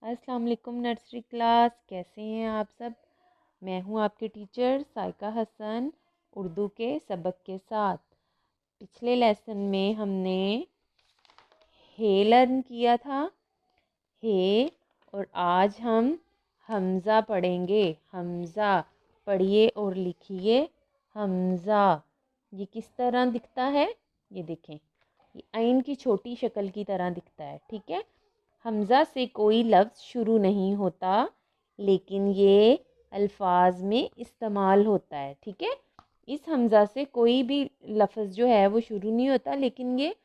अस्सलाम वालेकुम nursery class, कैसे हैं आप सब। मैं हूं आपके टीचर साइका हसन, उर्दू के सबक के साथ। पिछले लेसन में हमने हे लर्न किया था, हे। और आज हम हमज़ा पढ़ेंगे। हमज़ा पढ़िए और लिखिए। हमज़ा ये किस तरह दिखता है, ये देखें, ये आइन की छोटी शक्ल की तरह दिखता है। ठीक है, हमज़ा से कोई लफ्ज़ शुरू नहीं होता, लेकिन ये अल्फाज में इस्तेमाल होता है। ठीक है, इस हमज़ा से कोई भी लफ्ज़ जो है वो शुरू नहीं होता, लेकिन ये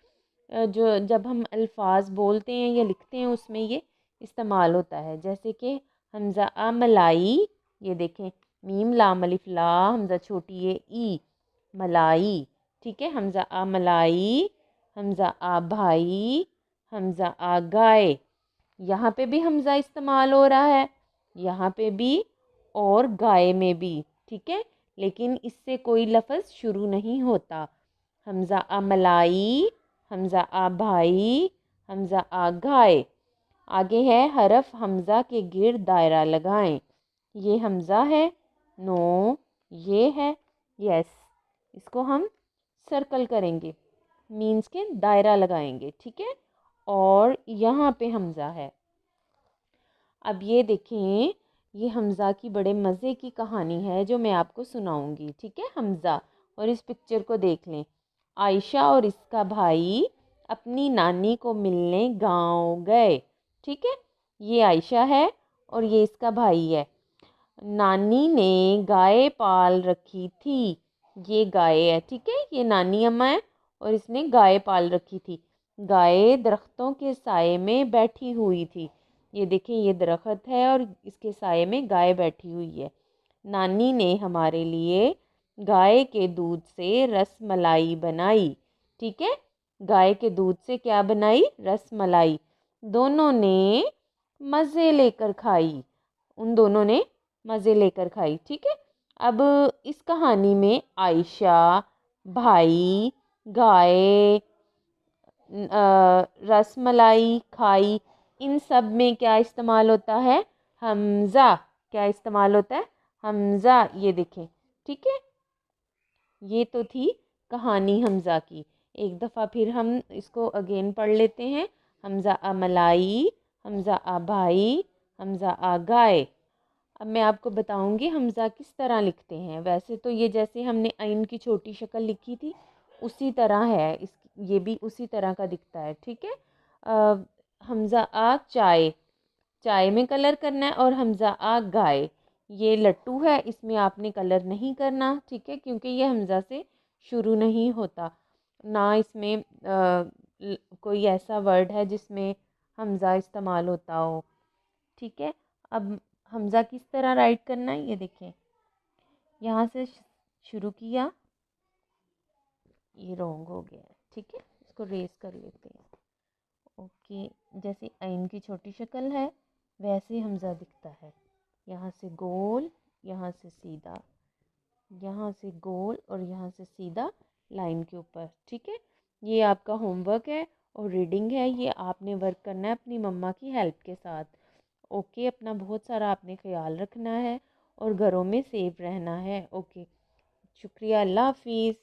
जो जब हम अल्फाज बोलते हैं या लिखते हैं उसमें ये इस्तेमाल होता है। जैसे कि हमज़ा आ मलाई, ये देखें, मीम लाम अलिफ ला, हमज़ा छोटी है ई, मलाई। ठीक है, हमज़ा आ मलाई, हमज़ा आ भाई, हमज़ा आ गाय। यहाँ पे भी हमज़ा इस्तेमाल हो रहा है, यहाँ पे भी और गाय में भी। ठीक है, लेकिन इससे कोई लफ्ज़ शुरू नहीं होता। हमज़ा आ मलाई, हमज़ा आ भाई, हमज़ा आ गाय। आगे है हरफ हमज़ा के गिर्द दायरा लगाएं। ये हमज़ा है, नो, ये है, यस। इसको हम सर्कल करेंगे, मीन्स के दायरा लगाएंगे। ठीक है, और यहाँ पे हमज़ा है। अब ये देखें, ये हमज़ा की बड़े मज़े की कहानी है जो मैं आपको सुनाऊंगी। ठीक है, हमज़ा, और इस पिक्चर को देख लें। आयशा और इसका भाई अपनी नानी को मिलने गांव गए। ठीक है, ये आयशा है और ये इसका भाई है। नानी ने गाय पाल रखी थी, ये गाय है। ठीक है, ये नानी अम्मा है और इसने गाय पाल रखी थी। गाय दरख्तों के साए में बैठी हुई थी। ये देखें, ये दरख्त है और इसके साए में गाय बैठी हुई है। नानी ने हमारे लिए गाय के दूध से रस मलाई बनाई। ठीक है, गाय के दूध से क्या बनाई, रस मलाई। दोनों ने मज़े लेकर खाई, उन दोनों ने मज़े लेकर खाई। ठीक है, अब इस कहानी में आयशा, भाई, गाय, रस मलाई खाई, इन सब में क्या इस्तेमाल होता है, हमज़ा। क्या इस्तेमाल होता है, हमज़ा। ये देखें, ठीक है, ये तो थी कहानी हमज़ा की। एक दफ़ा फिर हम इसको अगेन पढ़ लेते हैं। हमज़ा आ मलाई, हमज़ा आ भाई, हमज़ा आ गाय। अब मैं आपको बताऊंगी हमज़ा किस तरह लिखते हैं। वैसे तो ये जैसे हमने आइन की छोटी शक्ल लिखी थी उसी तरह है, इस ये भी उसी तरह का दिखता है। ठीक है, हमज़ा आ चाय, चाय में कलर करना है। और हमज़ा आ गाय, ये लट्टू है, इसमें आपने कलर नहीं करना। ठीक है, क्योंकि ये हमज़ा से शुरू नहीं होता, ना इसमें कोई ऐसा वर्ड है जिसमें हमज़ा इस्तेमाल होता हो। ठीक है, अब हमज़ा किस तरह राइट करना है, ये देखें, यहाँ से शुरू किया, ये रॉन्ग हो गया है। ठीक है, इसको रेस कर लेते हैं। ओके, जैसे आइन की छोटी शक्ल है वैसे हमज़ा दिखता है। यहाँ से गोल, यहाँ से सीधा, यहाँ से गोल और यहाँ से सीधा लाइन के ऊपर। ठीक है, ये आपका होमवर्क है और रीडिंग है, ये आपने वर्क करना है अपनी मम्मा की हेल्प के साथ। ओके, अपना बहुत सारा आपने ख्याल रखना है और घरों में सेफ रहना है। ओके, शुक्रिया, अल्लाह हाफिज़।